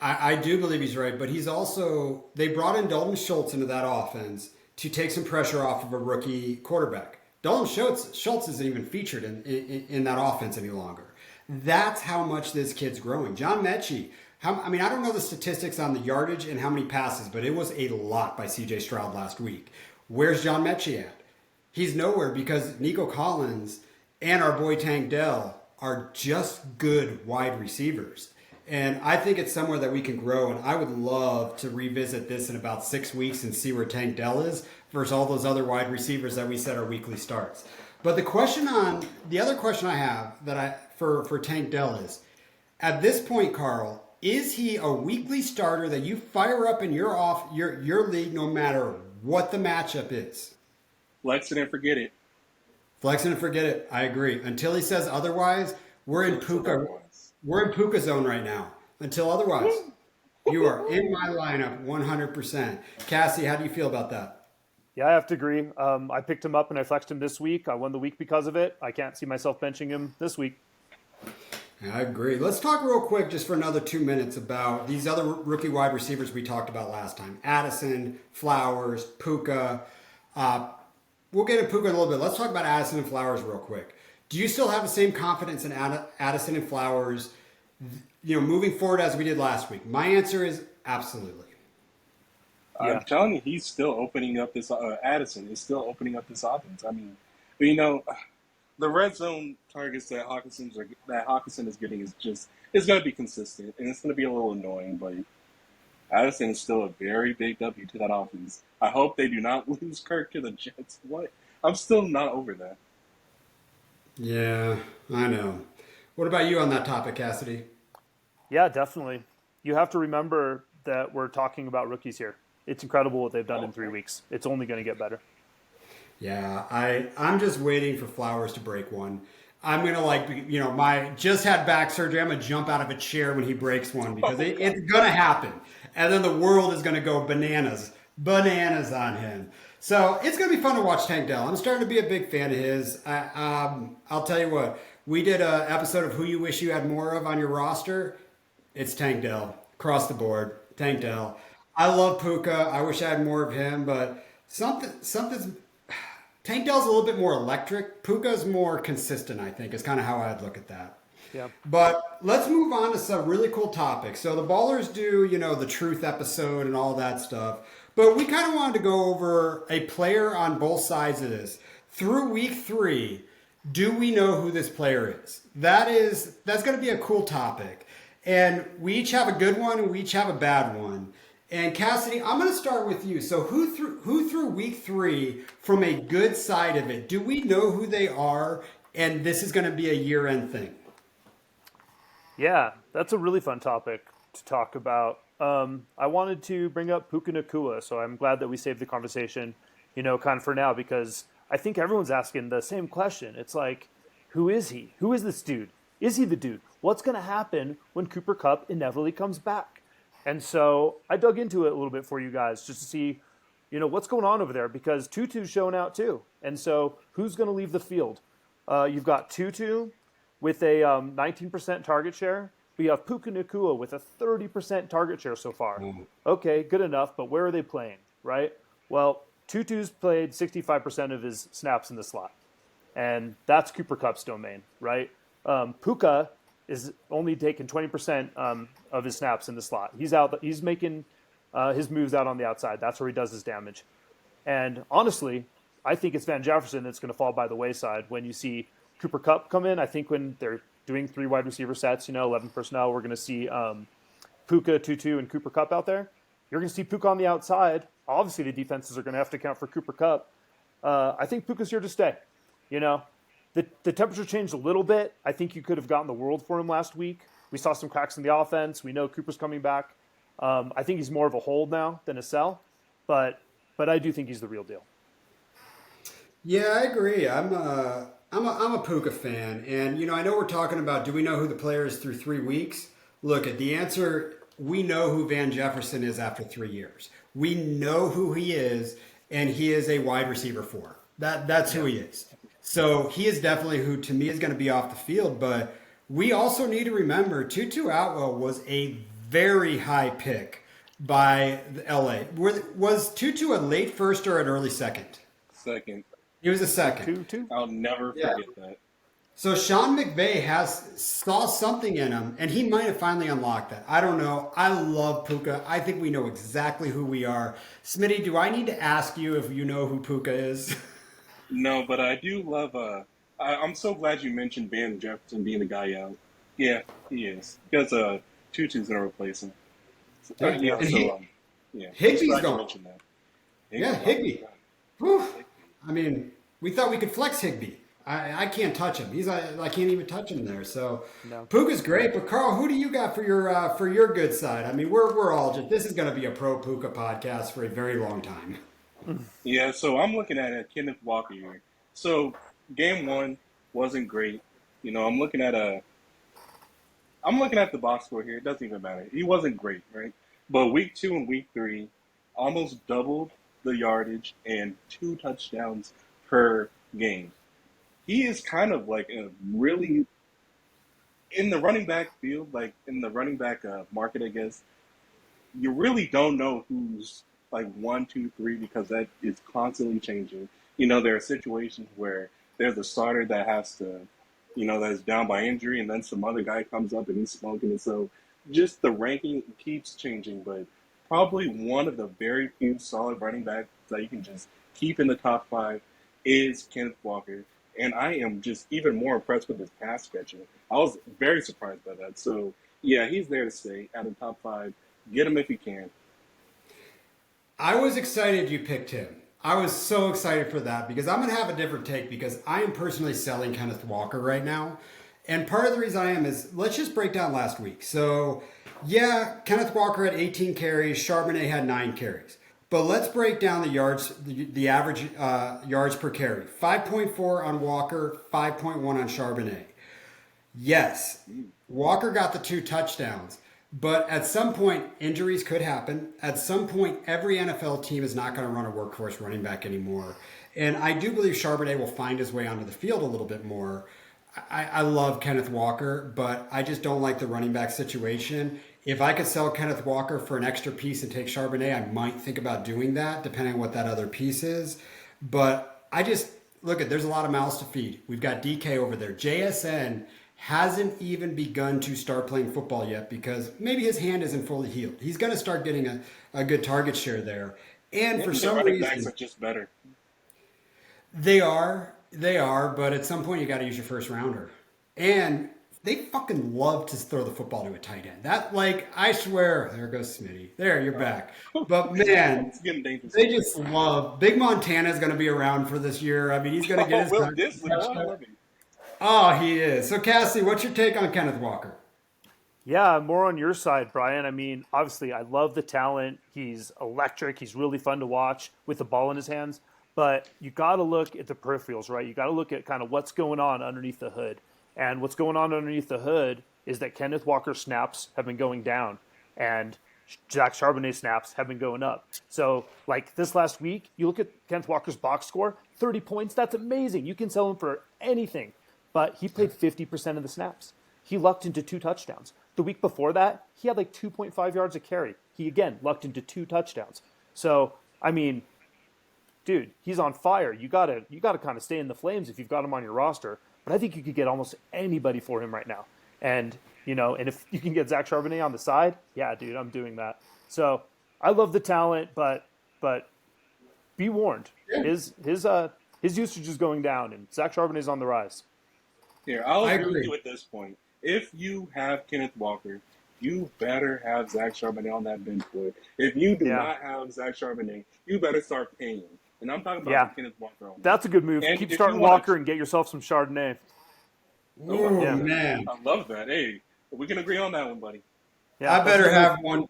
I do believe he's right, but he's also, they brought in Dalton Schultz into that offense to take some pressure off of a rookie quarterback. Dalton Schultz isn't even featured in that offense any longer. That's how much this kid's growing. John Mechie, I mean, I don't know the statistics on the yardage and how many passes, but it was a lot by CJ Stroud last week. Where's John Mechie at? He's nowhere because Nico Collins and our boy Tank Dell are just good wide receivers. And I think it's somewhere that we can grow. And I would love to revisit this in about 6 weeks and see where Tank Dell is versus all those other wide receivers that we said are weekly starts. But the other question I have for Tank Dell is, at this point, Carl, is he a weekly starter that you fire up in your league no matter what the matchup is? Flex it and forget it. Flex it and forget it. I agree. Until he says otherwise, we're in Until he says Puka. otherwise. We're in Puka zone right now. Until otherwise, you are in my lineup 100%. Cassie, how do you feel about that? Yeah, I have to agree. I picked him up and I flexed him this week. I won the week because of it. I can't see myself benching him this week. I agree. Let's talk real quick, just for another 2 minutes, about these other rookie wide receivers we talked about last time. Addison, Flowers, Puka. We'll get into Puka in a little bit. Let's talk about Addison and Flowers real quick. Do you still have the same confidence in Addison and Flowers, moving forward as we did last week? My answer is absolutely. Yeah. I'm telling you, he's still opening up this. Addison is still opening up this offense. I mean, but the red zone targets that Hawkinson is getting is going to be consistent, and it's going to be a little annoying. But Addison is still a very big W to that offense. I hope they do not lose Kirk to the Jets. What? I'm still not over that. Yeah, I know. What about you on that topic, Cassidy? Yeah, definitely. You have to remember that we're talking about rookies here. It's incredible what they've done in 3 weeks. It's only going to get better. Yeah, I'm just waiting for Flowers to break one. I'm gonna my just had back surgery. I'm gonna jump out of a chair when he breaks one because it's gonna happen, and then the world is gonna go bananas on him. So it's gonna be fun to watch Tank Dell. I'm starting to be a big fan of his. I'll tell you what. We did an episode of Who You Wish You Had More of on your roster. It's Tank Dell across the board. Tank Dell. I love Puka. I wish I had more of him, but something's. Tank Dell's a little bit more electric. Puka's more consistent, I think, is kind of how I'd look at that. Yeah. But let's move on to some really cool topics. So the Ballers do, the truth episode and all that stuff. But we kind of wanted to go over a player on both sides of this. Through week 3, do we know who this player is? That's going to be a cool topic. And we each have a good one and we each have a bad one. And Cassidy, I'm going to start with you. So who through week 3 from a good side of it? Do we know who they are? And this is going to be a year-end thing. Yeah, that's a really fun topic to talk about. I wanted to bring up Puka Nacua, so I'm glad that we saved the conversation, kind of for now, because I think everyone's asking the same question. It's like, who is he? Who is this dude? Is he the dude? What's going to happen when Cooper Kupp inevitably comes back? And so I dug into it a little bit for you guys just to see, what's going on over there, because Tutu's showing out too. And so who's going to leave the field? You've got Tutu, with a 19% target share. We have Puka Nacua with a 30% target share so far. Okay, good enough, but where are they playing, right? Well, Tutu's played 65% of his snaps in the slot, and that's Cooper Kupp's domain, right? Puka is only taking 20% of his snaps in the slot. He's making his moves out on the outside. That's where he does his damage. And honestly, I think it's Van Jefferson that's going to fall by the wayside when you see Cooper Kupp come in. I think when they're doing 3 wide receiver sets, 11 personnel, we're going to see Puka, Tutu, and Cooper Kupp out there. You're going to see Puka on the outside. Obviously, the defenses are going to have to account for Cooper Kupp. I think Puka's here to stay. The temperature changed a little bit. I think you could have gotten the world for him last week. We saw some cracks in the offense. We know Cooper's coming back. I think he's more of a hold now than a sell, but I do think he's the real deal. Yeah, I agree. I'm a Puka fan, and I know we're talking about do we know who the player is through 3 weeks? Look, at the answer, we know who Van Jefferson is after 3 years. We know who he is, and he is a wide receiver 4. That's who he is. So he is definitely who, to me, is going to be off the field. But we also need to remember Tutu Atwell was a very high pick by the LA. Was Tutu a late first or an early second? Second. He was a second. Tutu? I'll never forget that. So Sean McVay saw something in him, and he might have finally unlocked that. I don't know. I love Puka. I think we know exactly who we are. Smitty, do I need to ask you if you know who Puka is? No, but I do love. I'm so glad you mentioned Van Jefferson being the guy out. Yeah, he is, because Tutu's gonna replace him. Yeah. Yeah. Higby's gone. That. Yeah, Higbee. Whew. I mean, we thought we could flex Higbee. I can't touch him. I can't even touch him there. So No. Puka's great, but Carl, who do you got for your good side? I mean, we're all just, this is going to be a pro Puka podcast for a very long time. Yeah, so I'm looking at Kenneth Walker here. So game 1 wasn't great. I'm looking at the box score here. It doesn't even matter. He wasn't great, right? But week 2 and week 3 almost doubled the yardage and 2 touchdowns per game. He is kind of like a really in the running back field, like in the running back market, I guess. You really don't know who's like 1, 2, 3 because that is constantly changing. There are situations where there's a starter that has to, that's down by injury, and then some other guy comes up and he's smoking. And so just the ranking keeps changing, but probably one of the very few solid running backs that you can just keep in the top 5 is Kenneth Walker. And I am just even more impressed with his pass catching. I was very surprised by that. So, yeah, he's there to stay out of the top 5. Get him if you can. I was excited you picked him. I was so excited for that because I'm going to have a different take because I am personally selling Kenneth Walker right now. And part of the reason I am is let's just break down last week. So, yeah, Kenneth Walker had 18 carries. Charbonnet had 9 carries. But let's break down the yards, the average yards per carry. 5.4 on Walker, 5.1 on Charbonnet. Yes, Walker got the 2 touchdowns. But at some point, injuries could happen. At some point, every NFL team is not going to run a workhorse running back anymore. And I do believe Charbonnet will find his way onto the field a little bit more. I love Kenneth Walker, but I just don't like the running back situation. If I could sell Kenneth Walker for an extra piece and take Charbonnet, I might think about doing that, depending on what that other piece is. But I just, there's a lot of mouths to feed. We've got DK over there. JSN hasn't even begun to start playing football yet because maybe his hand isn't fully healed. He's going to start getting a good target share there. And for some running reason, backs are just better. They are, but at some point you got to use your first rounder. And they fucking love to throw the football to a tight end. I swear, there goes Smitty. There, you're back. But man, It's getting dangerous. they just love. Big Montana's going to be around for this year. I mean, he's going to get his Will touch- Disley, I love him. Oh, he is. So, Cassie, what's your take on Kenneth Walker? Yeah, more on your side, Brian. I mean, obviously, I love the talent. He's electric. He's really fun to watch with the ball in his hands. But you got to look at the peripherals, right? You got to look at kind of what's going on underneath the hood. And what's going on underneath the hood is that Kenneth Walker snaps have been going down, and Zach Charbonnet snaps have been going up. So, like this last week, you look at Kenneth Walker's box score, 30 points. That's amazing. You can sell him for anything. but he played 50% of the snaps. He lucked into 2 touchdowns. The week before that, he had like 2.5 yards a carry. He again lucked into 2 touchdowns. So, I mean, dude, he's on fire. You gotta kind of stay in the flames if you've got him on your roster. But I think you could get almost anybody for him right now. And and if you can get Zach Charbonnet on the side, yeah, dude, I'm doing that. So I love the talent, but be warned, his usage is going down, and Zach Charbonnet is on the rise. Here, I'll I agree with agree. you at this point. If you have Kenneth Walker, you better have Zach Charbonnet on that bench, boy. If you do Yeah, not have Zach Charbonnet, you better start paying. And I'm talking about yeah, the Kenneth Walker only. that's a good move. And Keep if you starting want Walker to, and get yourself some Chardonnay. oh, Oh Yeah, man, I love that. Hey, we can agree on that one, buddy. yeah, I that's a better good move. have one.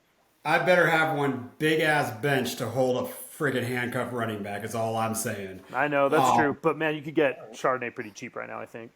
I better have one big ass bench to hold a friggin' handcuff running back. Is all I'm saying. I know that's true, Um, but man, you could get Chardonnay pretty cheap right now. I think.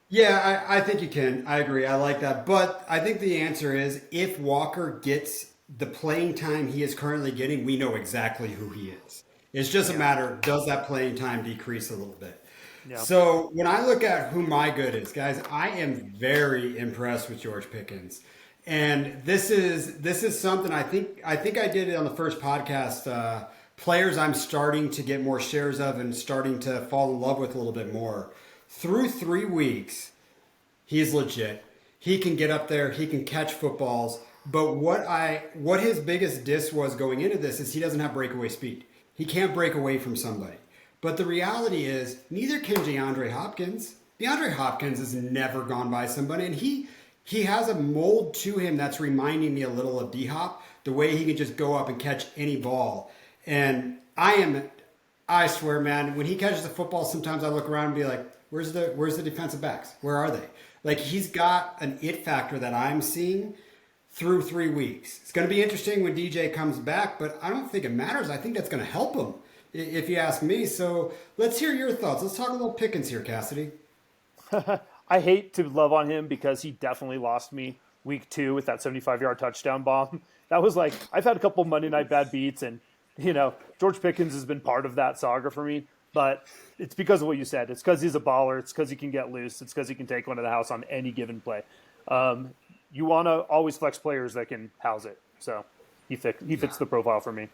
yeah, I think you can. I agree. I like that. But I think the answer is if Walker gets the playing time he is currently getting, we know exactly who he is. It's just a Yeah, matter, does that playing time decrease a little bit? yeah, So when I look at who my good is, guys, I am very impressed with George Pickens. And this is something I think I did it on the first podcast. Players I'm starting to get more shares of and starting to fall in love with a little bit more. Through 3 weeks, he's legit. He can get up there. He can catch footballs. But what his biggest diss was going into this is he doesn't have breakaway speed. He can't break away from somebody. But the reality is neither can DeAndre Hopkins. DeAndre Hopkins has never gone by somebody, and he has a mold to him that's reminding me a little of D Hop. The way he can just go up and catch any ball. And I swear, man, when he catches the football, sometimes I look around and be like, where's the defensive backs? Where are they? Like he's got an it factor that I'm seeing through 3 weeks. It's going to be interesting when DJ comes back, but I don't think it matters. I think that's going to help him, if you ask me. So let's hear your thoughts. Let's talk a little Pickens here, Cassidy. I hate to love on him because he definitely lost me week 2 with that 75-yard touchdown bomb. That was like I've had a couple Monday night bad beats, and George Pickens has been part of that saga for me. But it's because of what you said. It's because he's a baller. It's because he can get loose. It's because he can take one to the house on any given play. You want to always flex players that can house it. So he fits the profile for me.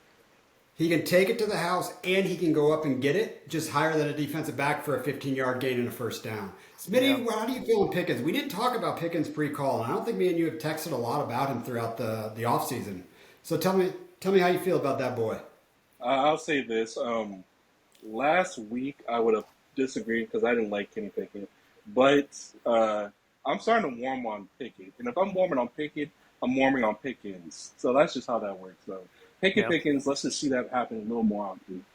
He can take it to the house and he can go up and get it just higher than a defensive back for a 15-yard gain and a first down. Yeah. Smitty, how do you feel with Pickens? We didn't talk about Pickens pre-call, and I don't think me and you have texted a lot about him throughout the offseason. So tell me how you feel about that boy. I'll say this. Last week, I would have disagreed because I didn't like Kenny Pickett. But I'm starting to warm on Pickett. And if I'm warming on Pickett, I'm warming on Pickens. So that's just how that works. So Pickett Yeah. Pickens, let's just see that happen a little more often.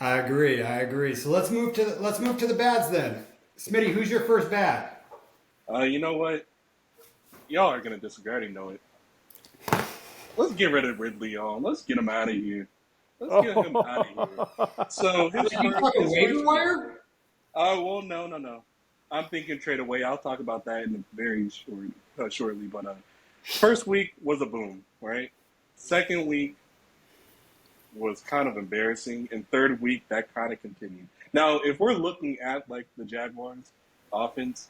I agree. So let's move to the bads then. Smitty, who's your first bad? You know what? Y'all are going to disagree. I already know it. Let's get rid of Ridley, y'all. Let's get him out of here. Let's get him out of here. So You talking his waiver first wire? well, no. I'm thinking trade away. I'll talk about that in a very shortly. But first week was a boom, right? Second week was kind of embarrassing, and third week that kind of continued. Now, if we're looking at like the Jaguars offense,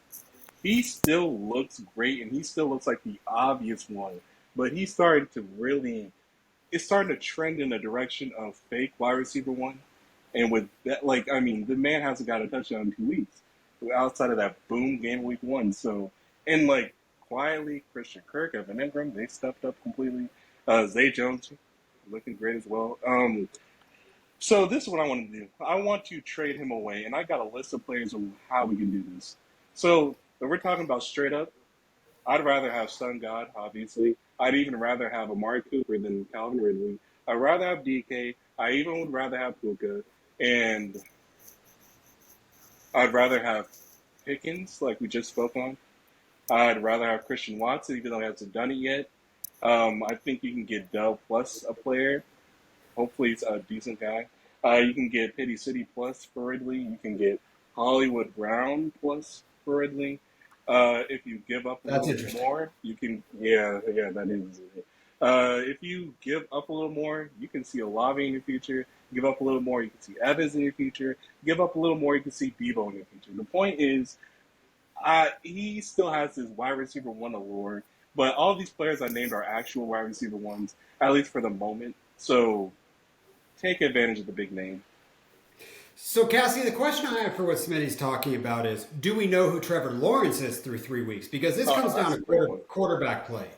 he still looks great, and he still looks like the obvious one. But he's starting to really, it's starting to trend in the direction of fake wide receiver one. And with that, like, I mean, the man hasn't got a touchdown in 2 weeks outside of that boom game week 1. So, and like, quietly, Christian Kirk, Evan Ingram, they stepped up completely. Zay Jones looking great as well. So this is what I want to do. I want to trade him away, and I got a list of players of how we can do this. So if we're talking about straight up, I'd rather have Sun God, obviously. I'd even rather have Amari Cooper than Calvin Ridley. I'd rather have DK. I even would rather have Puka. And I'd rather have Pickens, like we just spoke on. I'd rather have Christian Watson, even though he hasn't done it yet. I think you can get Dell plus a player. Hopefully, he's a decent guy. You can get Pity City plus for Ridley. You can get Hollywood Brown plus for Ridley. If you give up a That's little bit interesting. more, you can, that is. If you give up a little more, you can see Olave in your future. Give up a little more, you can see Evans in your future. Give up a little more, you can see Debo in your future. The point is, he still has his wide receiver one allure, but all these players I named are actual wide receiver ones, at least for the moment. So take advantage of the big name. So, Cassie, the question I have for what Smitty's talking about is, do we know who Trevor Lawrence is through 3 weeks? Because this comes down to quarterback play.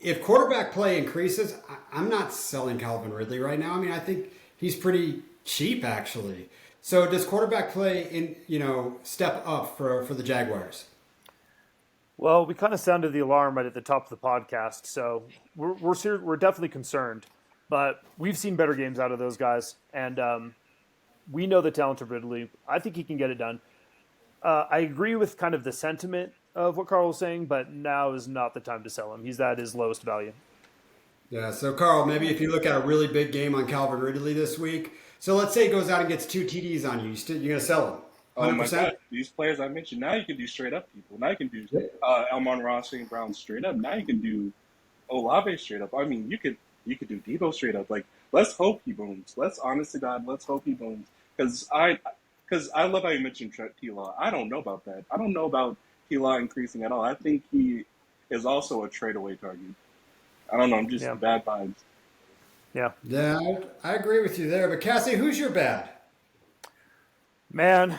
If quarterback play increases, I'm not selling Calvin Ridley right now. I mean, I think he's pretty cheap, actually. So, does quarterback play step up for the Jaguars? Well, we kind of sounded the alarm right at the top of the podcast, so we're definitely concerned. But we've seen better games out of those guys, and we know the talent of Ridley. I think he can get it done. I agree with kind of the sentiment of what Carl was saying, but now is not the time to sell him. He's at his lowest value. Yeah, so Carl, maybe if you look at a really big game on Calvin Ridley this week, so let's say he goes out and gets 2 TDs on you, you're going to sell him? 100%? Oh my God, these players I mentioned, now you can do straight up people. Now you can do Amon-Ra St. Brown straight up. Now you can do Olave straight up. I mean, you could do Debo straight up. Like, let's hope he booms. Let's, honest to God, let's hope he booms. Because I love how you mentioned T-Law. I don't know about that. I don't know about T-Law increasing at all. I think he is also a trade-away target. I don't know. I'm just bad vibes. Yeah. Yeah, I agree with you there. But Cassie, who's your bad? Man,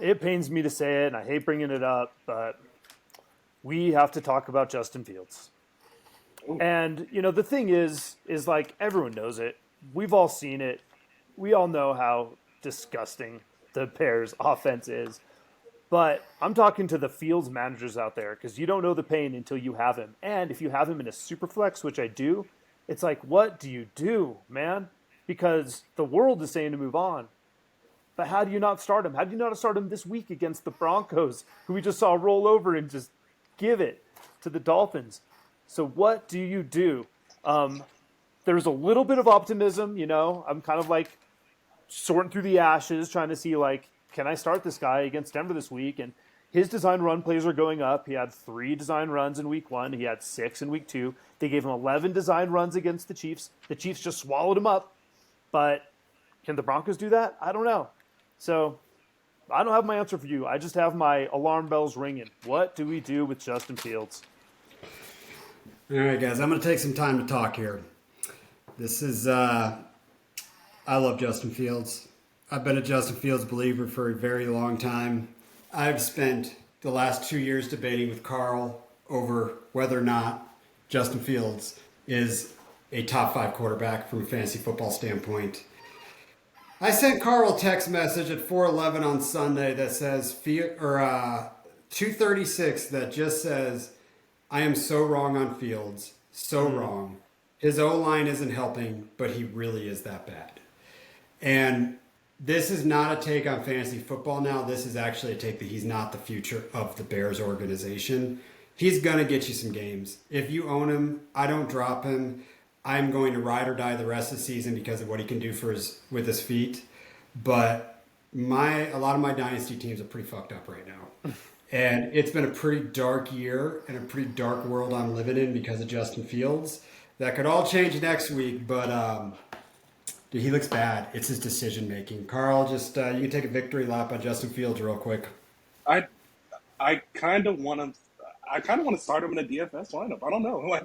it pains me to say it, and I hate bringing it up, but we have to talk about Justin Fields. Ooh. And, the thing is like everyone knows it. We've all seen it. We all know how disgusting the Bears' offense is. But I'm talking to the Fields managers out there because you don't know the pain until you have him. And if you have him in a super flex, which I do, it's like, what do you do, man? Because the world is saying to move on. But how do you not start him? How do you not start him this week against the Broncos, who we just saw roll over and just give it to the Dolphins? So what do you do? There's a little bit of optimism, I'm kind of like sorting through the ashes, trying to see, like, can I start this guy against Denver this week? And his design run plays are going up. He had 3 design runs in week 1. He had 6 in week 2. They gave him 11 design runs against the Chiefs. The Chiefs just swallowed him up. But can the Broncos do that? I don't know. So I don't have my answer for you. I just have my alarm bells ringing. What do we do with Justin Fields? All right, guys, I'm going to take some time to talk here. This is, I love Justin Fields. I've been a Justin Fields believer for a very long time. I've spent the last 2 years debating with Carl over whether or not Justin Fields is a top 5 quarterback from a fantasy football standpoint. I sent Carl a text message at 4:11 on Sunday that says, 2:36 that just says, I am so wrong on Fields, so wrong. His O-line isn't helping, but he really is that bad. And this is not a take on fantasy football now. This is actually a take that he's not the future of the Bears organization. He's going to get you some games. If you own him, I don't drop him. I'm going to ride or die the rest of the season because of what he can do with his feet. But a lot of my dynasty teams are pretty fucked up right now. And it's been a pretty dark year and a pretty dark world I'm living in because of Justin Fields. That could all change next week, but dude, he looks bad. It's his decision making. Carl, just you can take a victory lap on Justin Fields real quick. I kind of want to start him in a DFS lineup. I don't know. I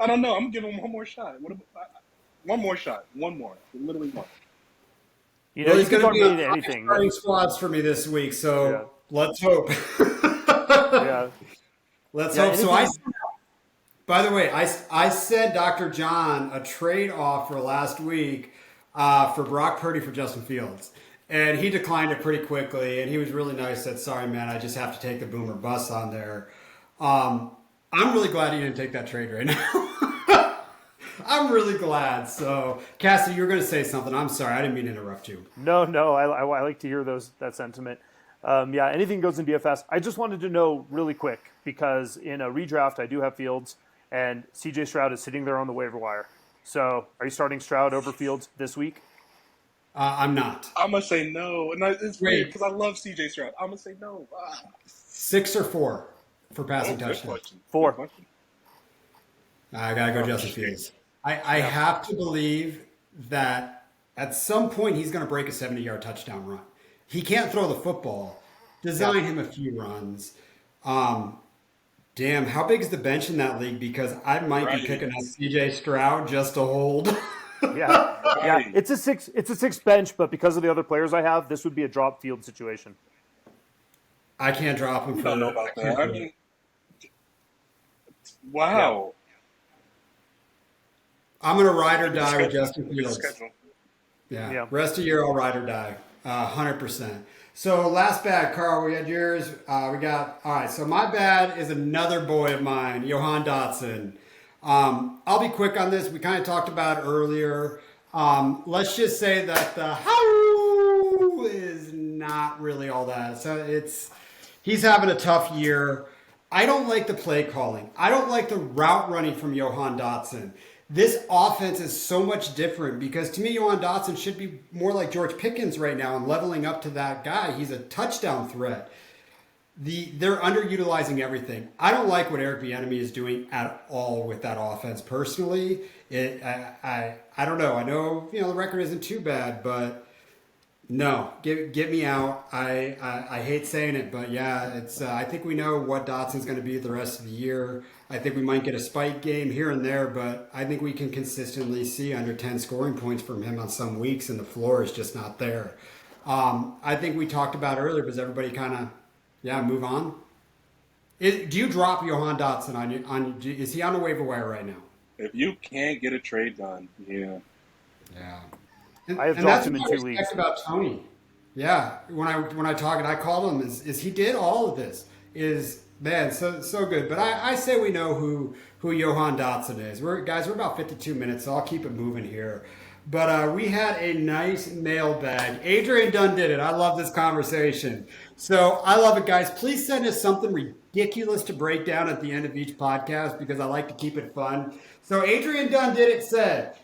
don't know. I'm gonna give him one more shot. One more shot. One more. Literally one. He's going to be on anything. Starting squads for me this week, so let's hope. Let's hope. So by the way, I sent Dr. John a trade offer last week for Brock Purdy for Justin Fields. And he declined it pretty quickly, and he was really nice. Said, sorry, man, I just have to take the boomer bust on there. I'm really glad he didn't take that trade right now. I'm really glad. So, Cassie, you were going to say something. I'm sorry. I didn't mean to interrupt you. No. I like to hear that sentiment. Anything goes in DFS. I just wanted to know really quick, because in a redraft, I do have Fields, and CJ Stroud is sitting there on the waiver wire. So, are you starting Stroud over Fields this week? I'm not. I'm going to say no. And it's weird because I love CJ Stroud. I'm going to say no. 6 or 4 for passing touchdown? 4. I got to go Justin Fields. I have to believe that At some point, he's going to break a 70-yard touchdown run. He can't throw the football. Design him a few runs. Damn, how big is the bench in that league? Because I might be Right. picking up CJ Stroud just to hold. Yeah, yeah. Right. It's a six bench, but because of the other players I have, this would be a drop field situation. I can't drop him I for don't know about I can't that. I do it. mean, wow. I'm going to ride or Look at the die with schedule. Justin Look at the Fields. schedule. Yeah. Yeah. Rest of year, I'll ride or die. 100%. So last bad, Carl, we had yours. We got, all right. So my bad is another boy of mine, Johan Dotson. I'll be quick on this. We kind of talked about it earlier. Let's just say that the how is not really all that. So he's having a tough year. I don't like the play calling. I don't like the route running from Johan Dotson. This offense is so much different because to me, Johan Dotson should be more like George Pickens right now and leveling up to that guy. He's a touchdown threat. They're underutilizing everything. I don't like what Eric Bieniemy is doing at all with that offense personally. I don't know. I know the record isn't too bad, but no, get me out. I hate saying it, but yeah, it's. I think we know what Dotson's going to be the rest of the year. I think we might get a spike game here and there, but I think we can consistently see under 10 scoring points from him on some weeks, and the floor is just not there. I think we talked about earlier, because everybody kind of, move on. Do you drop Johan Dotson is he on the waiver wire right now? If you can't get a trade done, yeah. Yeah. I have And dropped that's him in what I 2 respect leagues. about Tony. Yeah, when I talk and I called him is he did all of this is man so good. But I say we know who Johan Dotson is. We're about 52 minutes, so I'll keep it moving here. But we had a nice mailbag. Adrian Dunn did it. I love this conversation. So I love it, guys. Please send us something ridiculous to break down at the end of each podcast because I like to keep it fun. So Adrian Dunn did it. Said,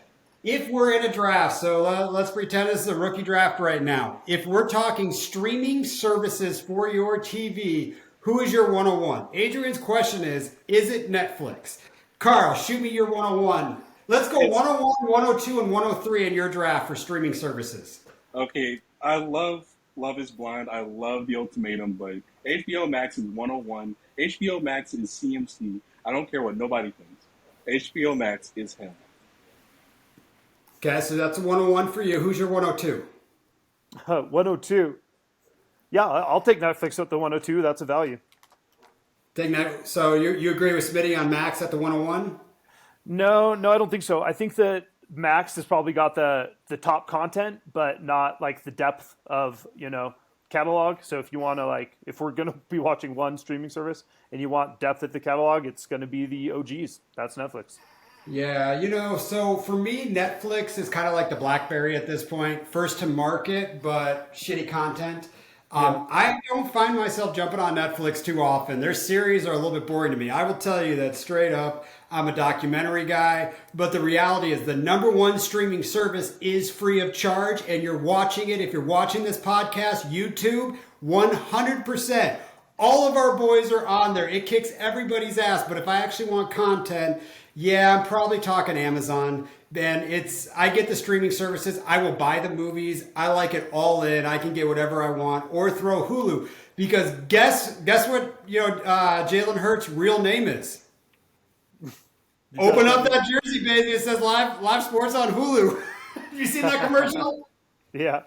if we're in a draft, so let's pretend this is a rookie draft right now. If we're talking streaming services for your TV, who is your 101? Adrian's question is it Netflix? Carl, shoot me your 101. Let's go 101, 102, and 103 in your draft for streaming services. Okay, I love Love is Blind. I love The Ultimatum, but HBO Max is 101. HBO Max is CMC. I don't care what nobody thinks. HBO Max is him. Okay, so that's a 101 for you. Who's your 102? 102. Yeah, I'll take Netflix at the 102. That's a value. So you agree with Smitty on Max at the 101? No, I don't think so. I think that Max has probably got the top content, but not like the depth of catalog. So if you want to if we're gonna be watching one streaming service and you want depth at the catalog, it's going to be the OGs. That's Netflix. Yeah, so for me, Netflix is kind of like the BlackBerry at this point. First to market, but shitty content. I don't find myself jumping on Netflix too often. Their series are a little bit boring to me. I will tell you that straight up. I'm a documentary guy, but the reality is the number one streaming service is free of charge, and you're watching it. If you're watching this podcast, YouTube, 100%. All of our boys are on there. It kicks everybody's ass, but if I actually want content, yeah, I'm probably talking Amazon. Then I get the streaming services. I will buy the movies. I like it all in. I can get whatever I want, or throw Hulu because guess what? Jalen Hurts' real name is. Open up that jersey, baby. It says live sports on Hulu. Have you seen that commercial? Yeah.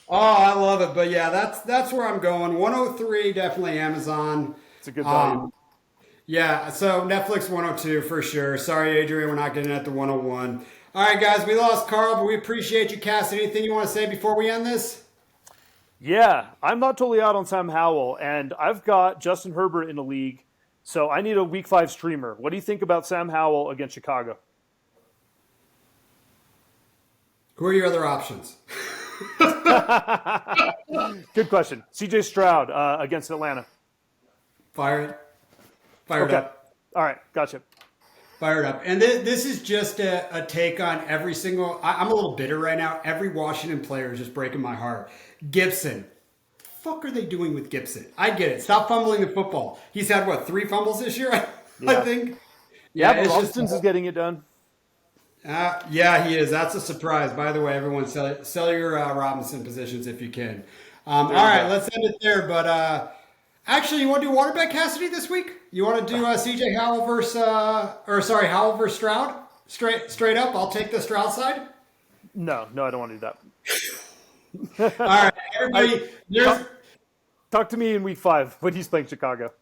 Oh, I love it. But yeah, that's where I'm going. 103, definitely Amazon. It's a good value. Yeah, so Netflix 102 for sure. Sorry, Adrian, we're not getting at the 101. All right, guys, we lost Carl, but we appreciate you, Cass. Anything you want to say before we end this? Yeah, I'm not totally out on Sam Howell, and I've got Justin Herbert in the league, so I need a Week 5 streamer. What do you think about Sam Howell against Chicago? Who are your other options? Good question. CJ Stroud against Atlanta. Fired Okay. up. All right, gotcha. Fired up. And this is just a take on every single... I'm a little bitter right now. Every Washington player is just breaking my heart. Gibson. Fuck are they doing with Gibson? I get it. Stop fumbling the football. He's had, 3 fumbles this year, I think? Yeah, but it's just- Robinson's is getting it done. Yeah, he is. That's a surprise. By the way, everyone sell your Robinson positions if you can. All right, let's end it there. But actually, you want to do Waterback Cassidy this week? You want to do CJ Howell versus Howell versus Stroud? Straight up, I'll take the Stroud side. No, I don't want to do that. All right, everybody. Talk to me in week 5 when he's playing Chicago.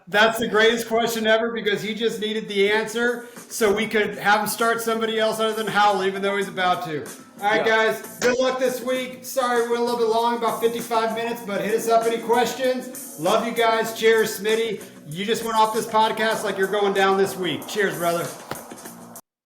That's the greatest question ever because he just needed the answer so we could have him start somebody else other than Howell, even though he's about to. All right, guys. Good luck this week. Sorry we went a little bit long, about 55 minutes, but hit us up any questions. Love you guys. Cheers, Smitty. You just went off this podcast like you're going down this week. Cheers, brother.